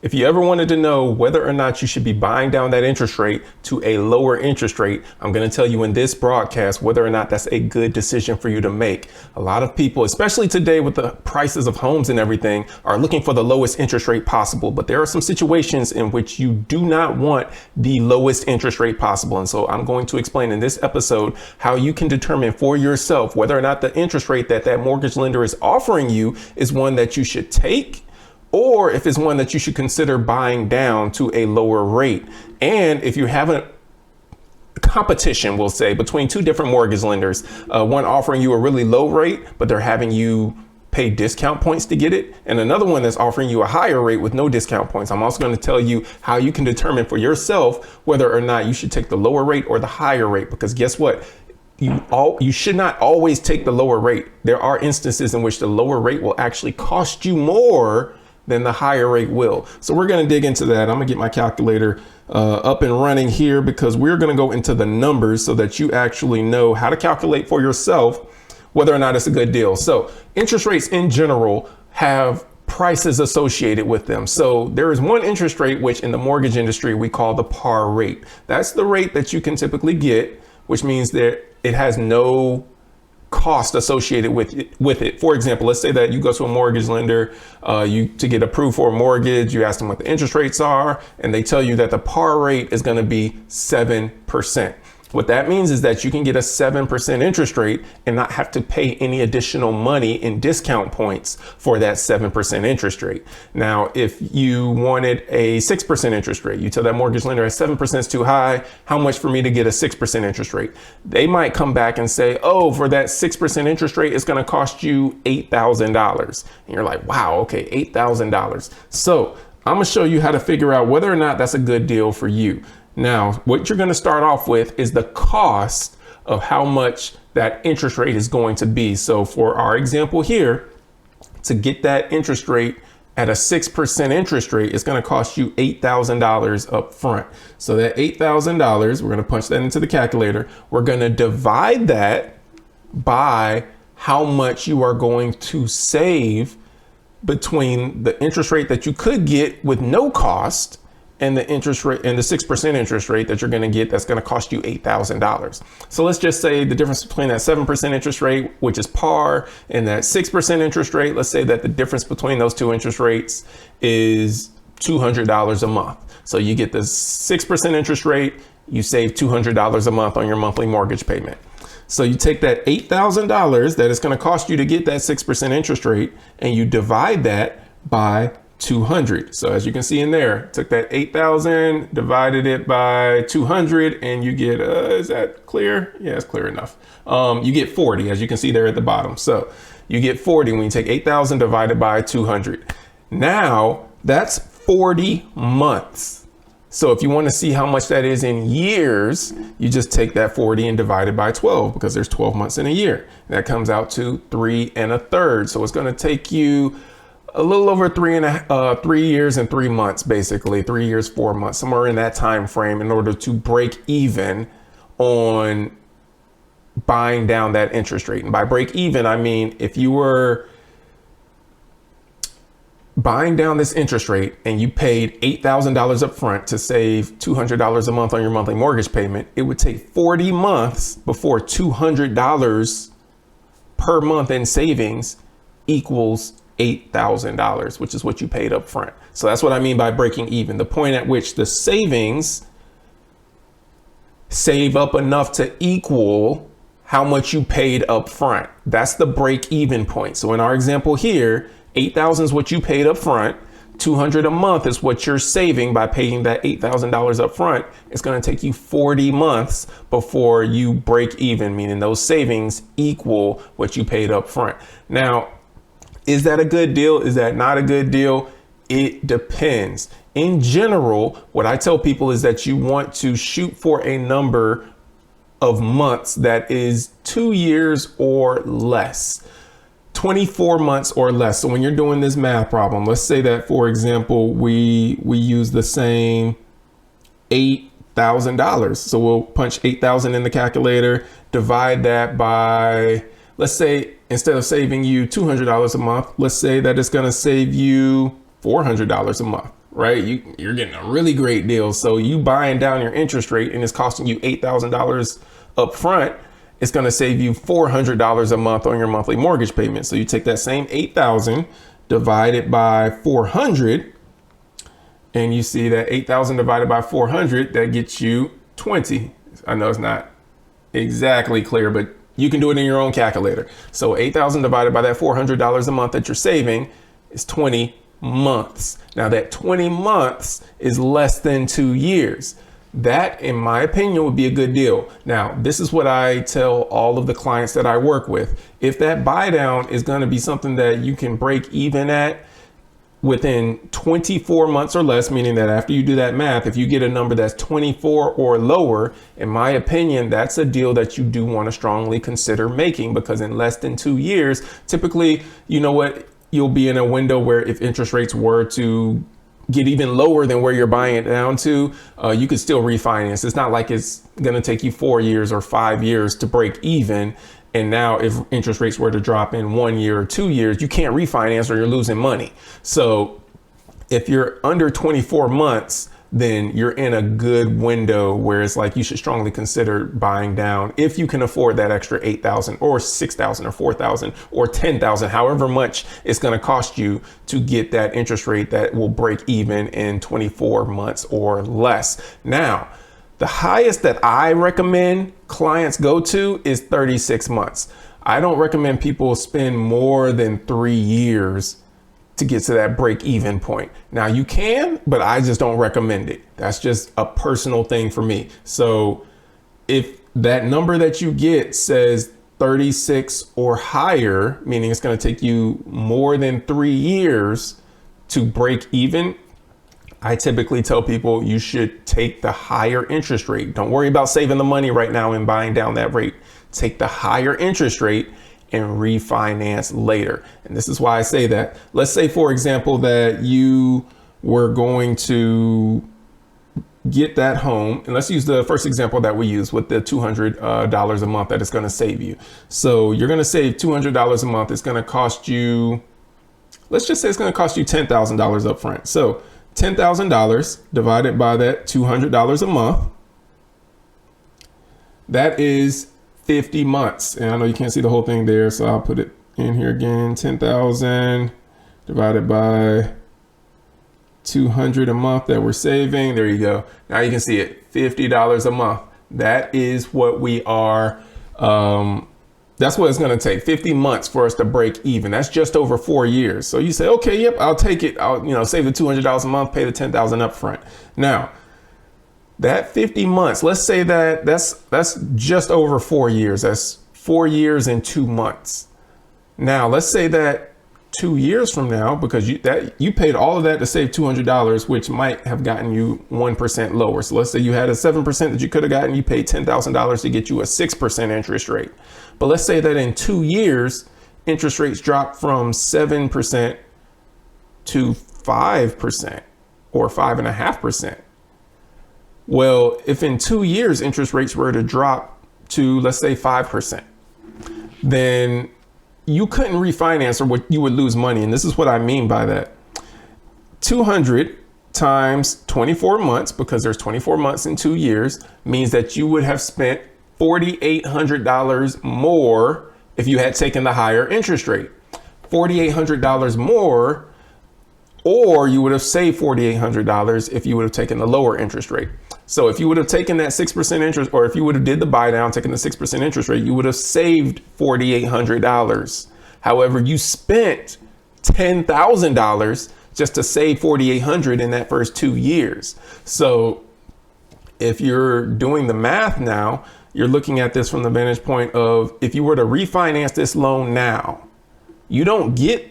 If you ever wanted to know whether or not you should be buying down that interest rate to a lower interest rate, I'm going to tell you in this broadcast whether or not that's a good decision for you to make. A lot of people, especially today with the prices of homes and everything, are looking for the lowest interest rate possible. But there are some situations in which you do not want the lowest interest rate possible. And so I'm going to explain in this episode how you can determine for yourself whether or not the interest rate that that mortgage lender is offering you is one that you should take, or if it's one that you should consider buying down to a lower rate. And if you haven't competition, we'll say, between two different mortgage lenders, one offering you a really low rate, but they're having you pay discount points to get it, and another one that's offering you a higher rate with no discount points. I'm also going to tell you how you can determine for yourself whether or not you should take the lower rate or the higher rate, because guess what? You should not always take the lower rate. There are instances in which the lower rate will actually cost you more than the higher rate will. So we're going to dig into that. I'm gonna get my calculator up and running here, because we're going to go into the numbers so that you actually know how to calculate for yourself whether or not it's a good deal. So interest rates in general have prices associated with them. So there is one interest rate which in the mortgage industry we call the par rate. That's the rate that you can typically get, which means that it has no cost associated with it. For example, let's say that you go to a mortgage lender, to get approved for a mortgage, you ask them what the interest rates are, and they tell you that the par rate is going to be 7%. What that means is that you can get a 7% interest rate and not have to pay any additional money in discount points for that 7% interest rate. Now, if you wanted a 6% interest rate, you tell that mortgage lender 7% is too high. How much for me to get a 6% interest rate? They might come back and say, oh, for that 6% interest rate, it's going to cost you $8,000. And you're like, wow, okay, $8,000. So I'm going to show you how to figure out whether or not that's a good deal for you. Now, what you're going to start off with is the cost of how much that interest rate is going to be. So for our example here, to get that interest rate at a 6% interest rate, it's going to cost you $8,000 up front. So that $8,000, we're going to punch that into the calculator. We're going to divide that by how much you are going to save between the interest rate that you could get with no cost and the interest rate and the 6% interest rate that you're going to get that's going to cost you $8,000. So let's just say the difference between that 7% interest rate, which is par, and that 6% interest rate, let's say that the difference between those two interest rates is $200 a month. So you get the 6% interest rate, you save $200 a month on your monthly mortgage payment. So you take that $8,000 that it's going to cost you to get that 6% interest rate, and you divide that by 200. So as you can see in there, took that 8,000, divided it by 200, and you get, is that clear? Yeah, it's clear enough. You get 40, as you can see there at the bottom. So you get 40 when you take 8,000 divided by 200. Now that's 40 months. So if you want to see how much that is in years, you just take that 40 and divide it by 12, because there's 12 months in a year. That comes out to 3 1/3. So it's going to take you a little over 3 years and 3 months, basically 3 years, 4 months, somewhere in that time frame, in order to break even on buying down that interest rate. And by break even, I mean, if you were buying down this interest rate and you paid $8,000 up front to save $200 a month on your monthly mortgage payment, it would take 40 months before $200 per month in savings equals $8,000, which is what you paid up front. So that's what I mean by breaking even, the point at which the savings save up enough to equal how much you paid up front. That's the break even point. So in our example here, 8,000 is what you paid up front. 200 a month is what you're saving by paying that $8,000 up front. It's going to take you 40 months before you break even, meaning those savings equal what you paid up front. Now, is that a good deal? Is that not a good deal? It depends. In general, what I tell people is that you want to shoot for a number of months that is 2 years or less, 24 months or less. So when you're doing this math problem, let's say that, for example, we use the same $8,000. So we'll punch 8,000 in the calculator, divide that by, let's say, instead of saving you $200 a month, let's say that it's going to save you $400 a month. right? You're getting a really great deal. So you buying down your interest rate and it's costing you $8,000 up front. It's going to save you $400 a month on your monthly mortgage payment. So you take that same 8,000, divide it by 400, and you see that 8,000 divided by 400, that gets you 20. I know it's not exactly clear, but you can do it in your own calculator. So 8,000 divided by that $400 a month that you're saving is 20 months. Now that 20 months is less than 2 years. That, in my opinion, would be a good deal. Now, this is what I tell all of the clients that I work with. If that buy down is going to be something that you can break even at within 24 months or less, meaning that after you do that math, if you get a number that's 24 or lower, in my opinion, that's a deal that you do want to strongly consider making, because in less than 2 years, typically, you know what, you'll be in a window where if interest rates were to get even lower than where you're buying it down to, you could still refinance. It's not like it's going to take you 4 years or 5 years to break even. And now if interest rates were to drop in 1 year or 2 years, you can't refinance or you're losing money. So if you're under 24 months, then you're in a good window where it's like you should strongly consider buying down if you can afford that extra 8,000 or 6,000 or 4,000 or 10,000, however much it's going to cost you to get that interest rate that will break even in 24 months or less. Now, the highest that I recommend clients go to is 36 months. I don't recommend people spend more than 3 years to get to that break even point. Now you can, but I just don't recommend it. That's just a personal thing for me. So if that number that you get says 36 or higher, meaning it's going to take you more than 3 years to break even, I typically tell people you should take the higher interest rate. Don't worry about saving the money right now and buying down that rate. Take the higher interest rate and refinance later. And this is why I say that. Let's say, for example, that you were going to get that home. And let's use the first example that we use with the $200 a month that it's going to save you. So you're going to save $200 a month. It's going to cost you, let's just say it's going to cost you $10,000 up front. So $10,000 divided by that $200 a month, that is 50 months. And I know you can't see the whole thing there, so I'll put it in here again. 10,000 divided by 200 a month that we're saving. There you go. Now you can see it, $50 a month. That is what we are, that's what it's going to take, 50 months for us to break even. That's just over 4 years. So you say, okay, yep, I'll take it. I'll, save the $200 a month, pay the 10,000 up front. Now, that 50 months, let's say that that's just over 4 years. That's 4 years and 2 months. Now, let's say that 2 years from now, because you paid all of that to save $200, which might have gotten you 1% lower. So let's say you had a 7% that you could have gotten, you paid $10,000 to get you a 6% interest rate. But let's say that in 2 years, interest rates drop from 7% to 5% or 5.5%. Well, if in 2 years interest rates were to drop to, let's say, 5%, then you couldn't refinance, or what you would lose money. And this is what I mean by that. 200 times 24 months, because there's 24 months in 2 years, means that you would have spent $4,800 more if you had taken the higher interest rate. $4,800 more, or you would have saved $4,800 if you would have taken the lower interest rate. So if you would have taken that 6% interest, or if you would have did the buy down, taking the 6% interest rate, you would have saved $4,800. However, you spent $10,000 just to save $4,800 in that first 2 years. So if you're doing the math now, you're looking at this from the vantage point of, if you were to refinance this loan now, you don't get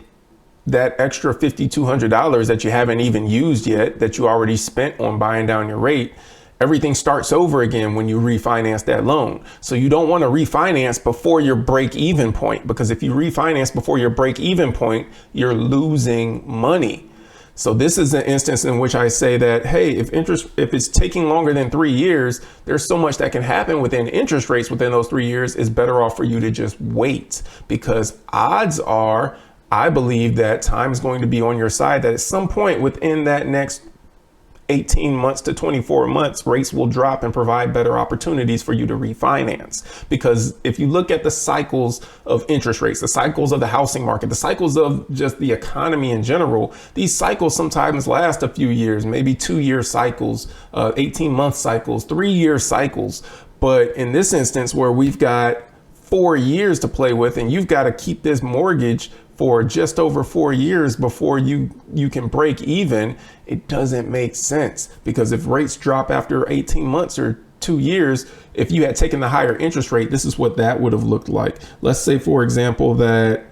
that extra $5,200 that you haven't even used yet, that you already spent on buying down your rate. Everything starts over again when you refinance that loan. So you don't want to refinance before your break even point, because if you refinance before your break even point, you're losing money. So this is an instance in which I say that, hey, if it's taking longer than 3 years, there's so much that can happen within interest rates within those 3 years. It's better off for you to just wait, because odds are, I believe that time is going to be on your side, that at some point within that next 18 months to 24 months, rates will drop and provide better opportunities for you to refinance. Because if you look at the cycles of interest rates, the cycles of the housing market, the cycles of just the economy in general, these cycles sometimes last a few years, maybe 2-year cycles, 18-month cycles, 3-year cycles. But in this instance where we've got 4 years to play with and you've got to keep this mortgage for just over 4 years before you can break even, it doesn't make sense. Because if rates drop after 18 months or 2 years, if you had taken the higher interest rate, this is what that would have looked like. Let's say, for example, that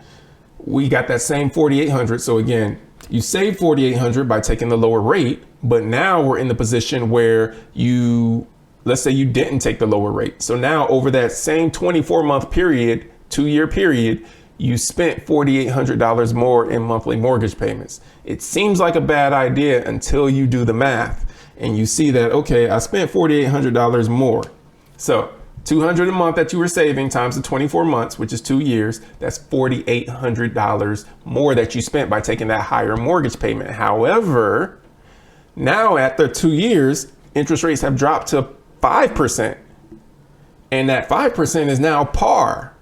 we got that same 4,800. So again, you saved 4,800 by taking the lower rate, but now we're in the position where let's say you didn't take the lower rate. So now over that same 24-month period, 2-year period, you spent $4,800 more in monthly mortgage payments. It seems like a bad idea until you do the math and you see that, okay, I spent $4,800 more. So $200 a month that you were saving times the 24 months, which is 2 years, that's $4,800 more that you spent by taking that higher mortgage payment. However, now after 2 years, interest rates have dropped to 5%. And that 5% is now par,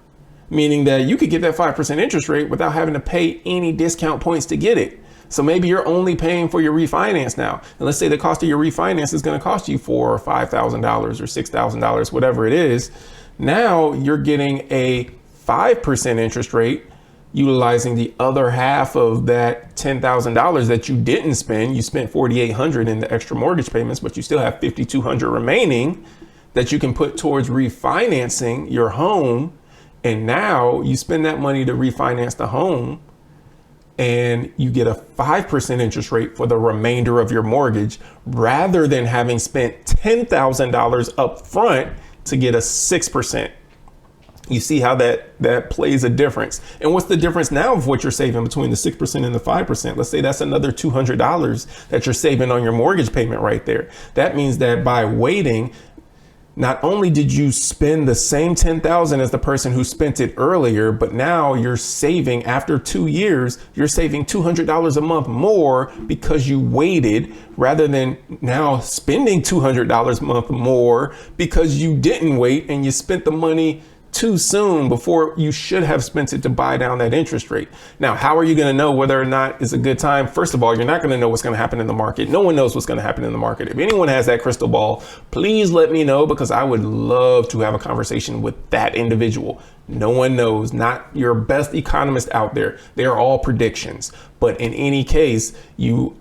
meaning that you could get that 5% interest rate without having to pay any discount points to get it. So maybe you're only paying for your refinance now. And let's say the cost of your refinance is going to cost you $4,000 or $5,000 or $6,000, whatever it is. Now you're getting a 5% interest rate, utilizing the other half of that $10,000 that you didn't spend. You spent $4,800 in the extra mortgage payments, but you still have $5,200 remaining that you can put towards refinancing your home. And now you spend that money to refinance the home and you get a 5% interest rate for the remainder of your mortgage rather than having spent $10,000 up front to get a 6%. You see how that plays a difference. And what's the difference now of what you're saving between the 6% and the 5%? Let's say that's another $200 that you're saving on your mortgage payment right there. That means that by waiting, not only did you spend the same $10,000 as the person who spent it earlier, but now you're saving, after 2 years, you're saving $200 a month more because you waited, rather than now spending $200 a month more because you didn't wait and you spent the money too soon before you should have spent it to buy down that interest rate. Now, how are you going to know whether or not it's a good time? First of all, you're not going to know what's going to happen in the market. No one knows what's going to happen in the market. If anyone has that crystal ball, please let me know, because I would love to have a conversation with that individual. No one knows, not your best economist out there. They are all predictions. But in any case, you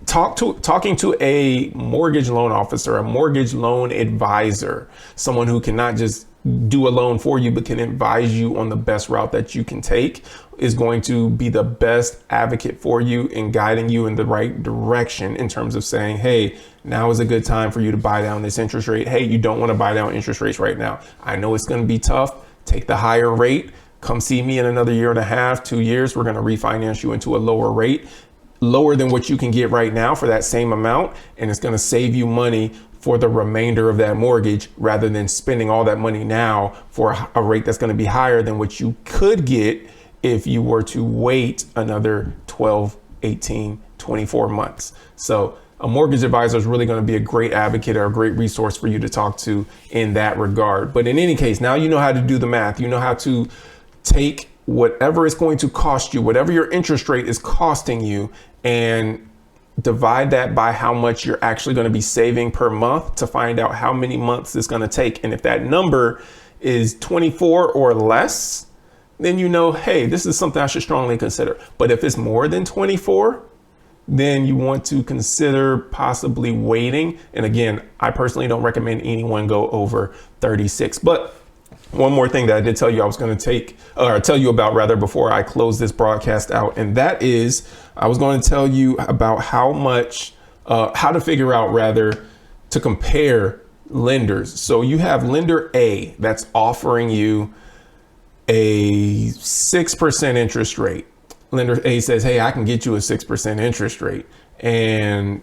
talking to a mortgage loan officer, a mortgage loan advisor, someone who can not just do a loan for you, but can advise you on the best route that you can take, is going to be the best advocate for you in guiding you in the right direction in terms of saying, hey, now is a good time for you to buy down this interest rate. Hey, you don't want to buy down interest rates right now. I know it's going to be tough. Take the higher rate. Come see me in another 1.5 to 2 years. We're going to refinance you into a lower rate, lower than what you can get right now for that same amount. And it's going to save you money for the remainder of that mortgage, rather than spending all that money now for a rate that's going to be higher than what you could get if you were to wait another 12, 18, 24 months. So a mortgage advisor is really going to be a great advocate or a great resource for you to talk to in that regard. But in any case, now you know how to do the math. You know how to take whatever it's going to cost you, whatever your interest rate is costing you, and divide that by how much you're actually going to be saving per month to find out how many months it's going to take. And if that number is 24 or less, then you know, hey, this is something I should strongly consider. But if it's more than 24, then you want to consider possibly waiting. And again, I personally don't recommend anyone go over 36. But one more thing that I did tell you I was going to tell you about rather before I close this broadcast out, and that is I was going to tell you about how to figure out rather to compare lenders. So you have lender A that's offering you a 6% interest rate. Lender A says, hey, I can get you a 6% interest rate. And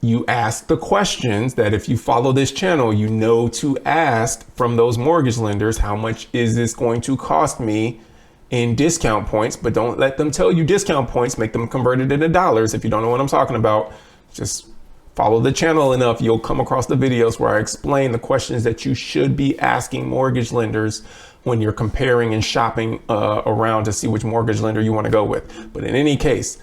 you ask the questions that if you follow this channel, you know to ask from those mortgage lenders, how much is this going to cost me in discount points? But don't let them tell you discount points, make them convert it into dollars. If you don't know what I'm talking about, Just follow the channel enough, you'll come across the videos where I explain the questions that you should be asking mortgage lenders when you're comparing and shopping around to see which mortgage lender you want to go with. But in any case,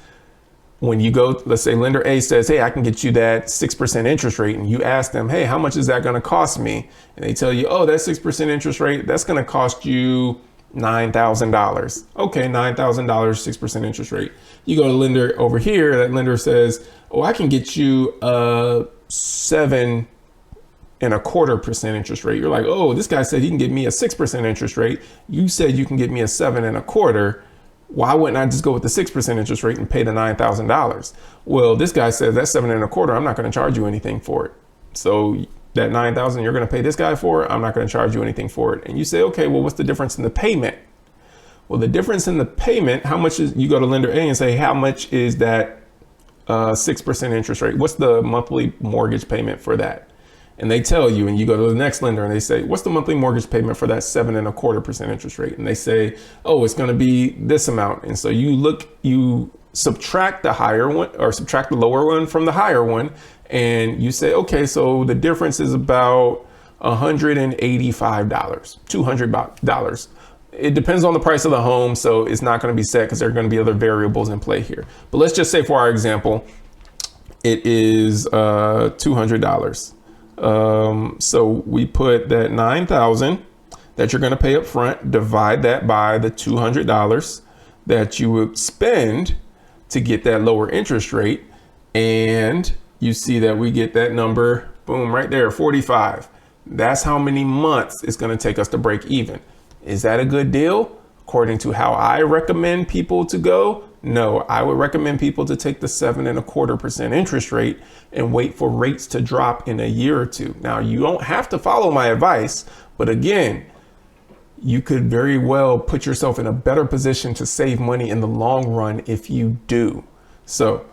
when you go, let's say lender A says, hey, I can get you that 6% interest rate. And you ask them, hey, how much is that going to cost me? And they tell you, oh, that 6% interest rate, that's going to cost you $9,000. Okay, $9,000, 6% interest rate. You go to lender over here, that lender says, oh, I can get you a 7.25% interest rate. You're like, oh, this guy said he can get me a 6% interest rate. You said you can get me a 7.25%. Why wouldn't I just go with the 6% interest rate and pay the $9,000? Well, this guy says that's 7.25%. I'm not going to charge you anything for it. So that $9,000 you're going to pay this guy for, I'm not going to charge you anything for it. And you say, okay, well, what's the difference in the payment? Well, the difference in the payment, how much is, you go to lender A and say, how much is that 6% interest rate? What's the monthly mortgage payment for that? And they tell you, and you go to the next lender and they say, what's the monthly mortgage payment for that 7.25% interest rate? And they say, oh, it's going to be this amount. And so you subtract the higher one or subtract the lower one from the higher one. And you say, okay, so the difference is about $185, $200. It depends on the price of the home. So it's not going to be set because there are going to be other variables in play here. But let's just say for our example, it is $200. So we put that $9,000 that you're going to pay up front, divide that by the $200 that you would spend to get that lower interest rate. And you see that we get that number, boom, right there, 45. That's how many months it's going to take us to break even. Is that a good deal? According to how I recommend people to go? No, I would recommend people to take the 7.25% interest rate and wait for rates to drop in a year or two. Now, you don't have to follow my advice, but again, you could very well put yourself in a better position to save money in the long run if you do. So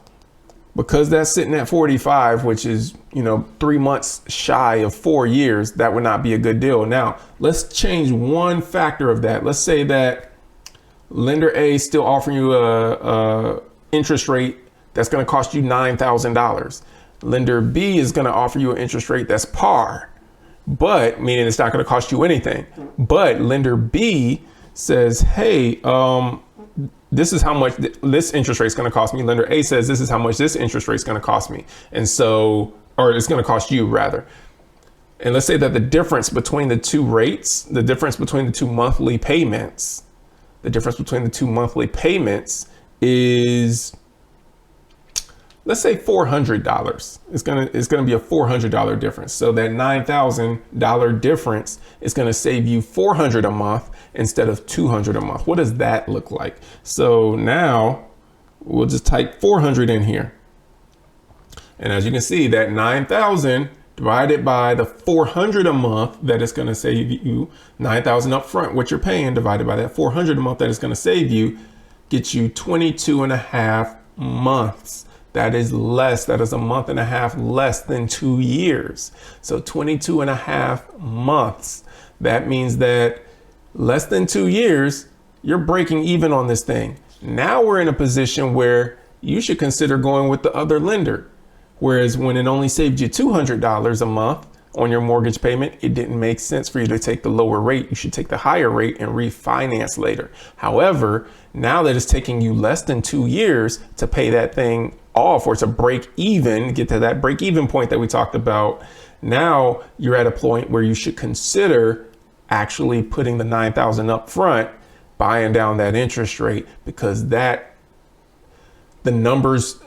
because that's sitting at 45, which is, 3 months shy of 4 years, that would not be a good deal. Now, let's change one factor of that. Let's say that lender A is still offering you a interest rate that's going to cost you $9,000. Lender B is going to offer you an interest rate that's par, but meaning it's not going to cost you anything. But lender B says, hey, this is how much this interest rate is going to cost me. Lender A says, this is how much this interest rate is going to cost me. And so, or it's going to cost you rather. And let's say that the difference between the two rates, the difference between the two monthly payments, is, let's say $400. It's gonna be a $400 difference. So that $9,000 difference is gonna save you $400 a month instead of $200 a month. What does that look like? So now we'll just type 400 in here. And as you can see, that 9,000 divided by the 400 a month that is going to save you, 9,000 up front, what you're paying, divided by that 400 a month that is going to save you, gets you 22.5 months. That is less. That is a month and a half less than 2 years. So 22.5 months. That means that less than 2 years, you're breaking even on this thing. Now we're in a position where you should consider going with the other lender. Whereas when it only saved you $200 a month on your mortgage payment, it didn't make sense for you to take the lower rate. You should take the higher rate and refinance later. However, now that it's taking you less than 2 years to pay that thing off or to break even, get to that break even point that we talked about, now you're at a point where you should consider actually putting the $9,000 up front, buying down that interest rate, because the numbers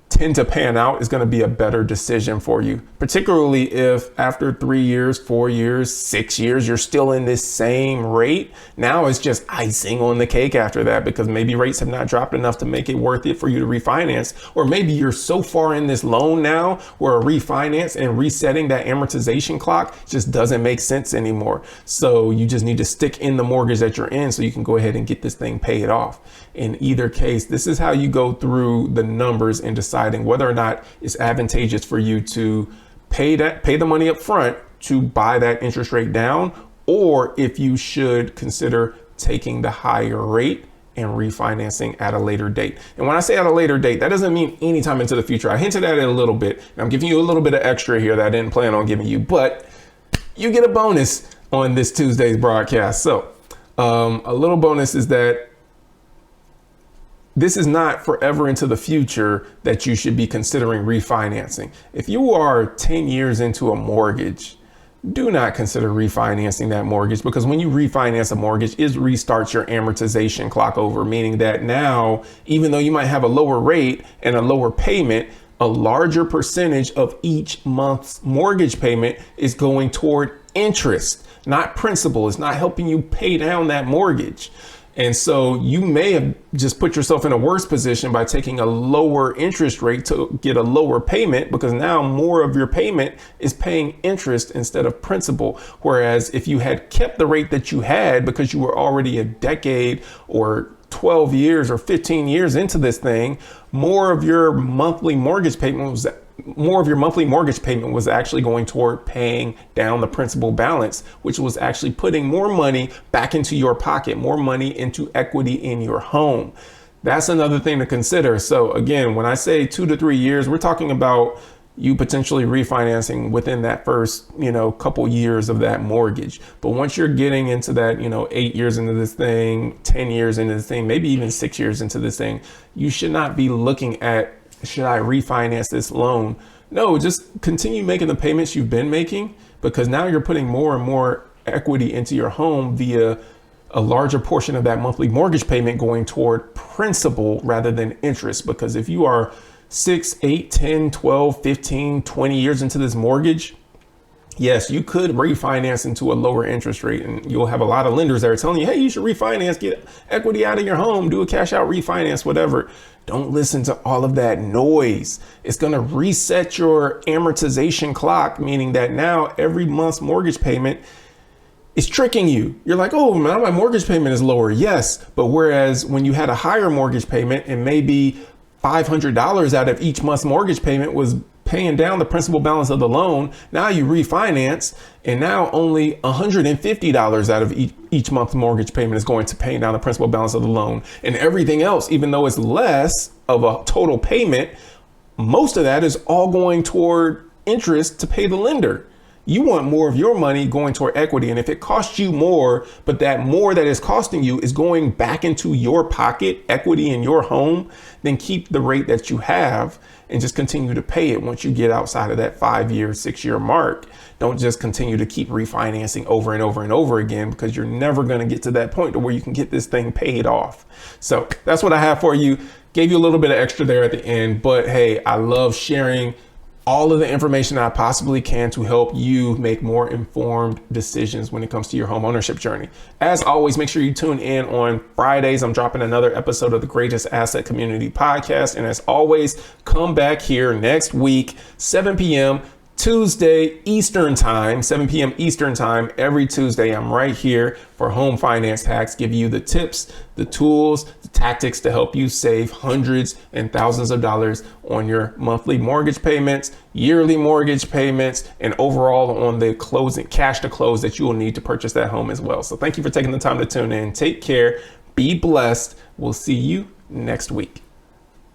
tend to pan out is going to be a better decision for you, particularly if after 3 years, 4 years, 6 years, you're still in this same rate. Now it's just icing on the cake after that, because maybe rates have not dropped enough to make it worth it for you to refinance. Or maybe you're so far in this loan now where a refinance and resetting that amortization clock just doesn't make sense anymore. So you just need to stick in the mortgage that you're in so you can go ahead and get this thing paid off. In either case, this is how you go through the numbers and deciding whether or not it's advantageous for you to pay the money up front to buy that interest rate down, or if you should consider taking the higher rate and refinancing at a later date. And when I say at a later date, that doesn't mean anytime into the future. I hinted at it a little bit, and I'm giving you a little bit of extra here that I didn't plan on giving you, but you get a bonus on this Tuesday's broadcast. So a little bonus is that this is not forever into the future that you should be considering refinancing. If you are 10 years into a mortgage, do not consider refinancing that mortgage, because when you refinance a mortgage, it restarts your amortization clock over, meaning that now, even though you might have a lower rate and a lower payment, a larger percentage of each month's mortgage payment is going toward interest, not principal. It's not helping you pay down that mortgage. And so you may have just put yourself in a worse position by taking a lower interest rate to get a lower payment, because now more of your payment is paying interest instead of principal. Whereas if you had kept the rate that you had because you were already a decade or 12 years or 15 years into this thing, more of your monthly mortgage payment was actually going toward paying down the principal balance, which was actually putting more money back into your pocket, more money into equity in your home. That's another thing to consider. So again, when I say 2 to 3 years, we're talking about you potentially refinancing within that first, couple years of that mortgage. But once you're getting into that, 8 years into this thing, 10 years into this thing, maybe even 6 years into this thing, you should not be looking at, should I refinance this loan? No, just continue making the payments you've been making, because now you're putting more and more equity into your home via a larger portion of that monthly mortgage payment going toward principal rather than interest. Because if you are 6, 8, 10, 12, 15, 20 years into this mortgage, yes, you could refinance into a lower interest rate, and you'll have a lot of lenders that are telling you, hey, you should refinance, get equity out of your home, do a cash out refinance, whatever. Don't listen to all of that noise. It's going to reset your amortization clock, meaning that now every month's mortgage payment is tricking you. You're like, oh, now my mortgage payment is lower. Yes, but whereas when you had a higher mortgage payment and maybe $500 out of each month's mortgage payment was paying down the principal balance of the loan, now you refinance, and now only $150 out of each month's mortgage payment is going to pay down the principal balance of the loan. And everything else, even though it's less of a total payment, most of that is all going toward interest to pay the lender. You want more of your money going toward equity. And if it costs you more, but that more that is costing you is going back into your pocket, equity in your home, then keep the rate that you have and just continue to pay it once you get outside of that 5-year, 6-year mark. Don't just continue to keep refinancing over and over and over again, because you're never going to get to that point to where you can get this thing paid off. So that's what I have for you. Gave you a little bit of extra there at the end, but hey, I love sharing all of the information I possibly can to help you make more informed decisions when it comes to your home ownership journey. As always, make sure you tune in on Fridays. I'm dropping another episode of the Greatest Asset Community Podcast. And as always, come back here next week, 7 p.m. Tuesday Eastern Time, 7 p.m. Eastern Time. Every Tuesday, I'm right here for Home Finance Hacks, giving you the tips, the tools, the tactics to help you save hundreds and thousands of dollars on your monthly mortgage payments, yearly mortgage payments, and overall on the closing cash to close that you will need to purchase that home as well. So thank you for taking the time to tune in. Take care. Be blessed. We'll see you next week.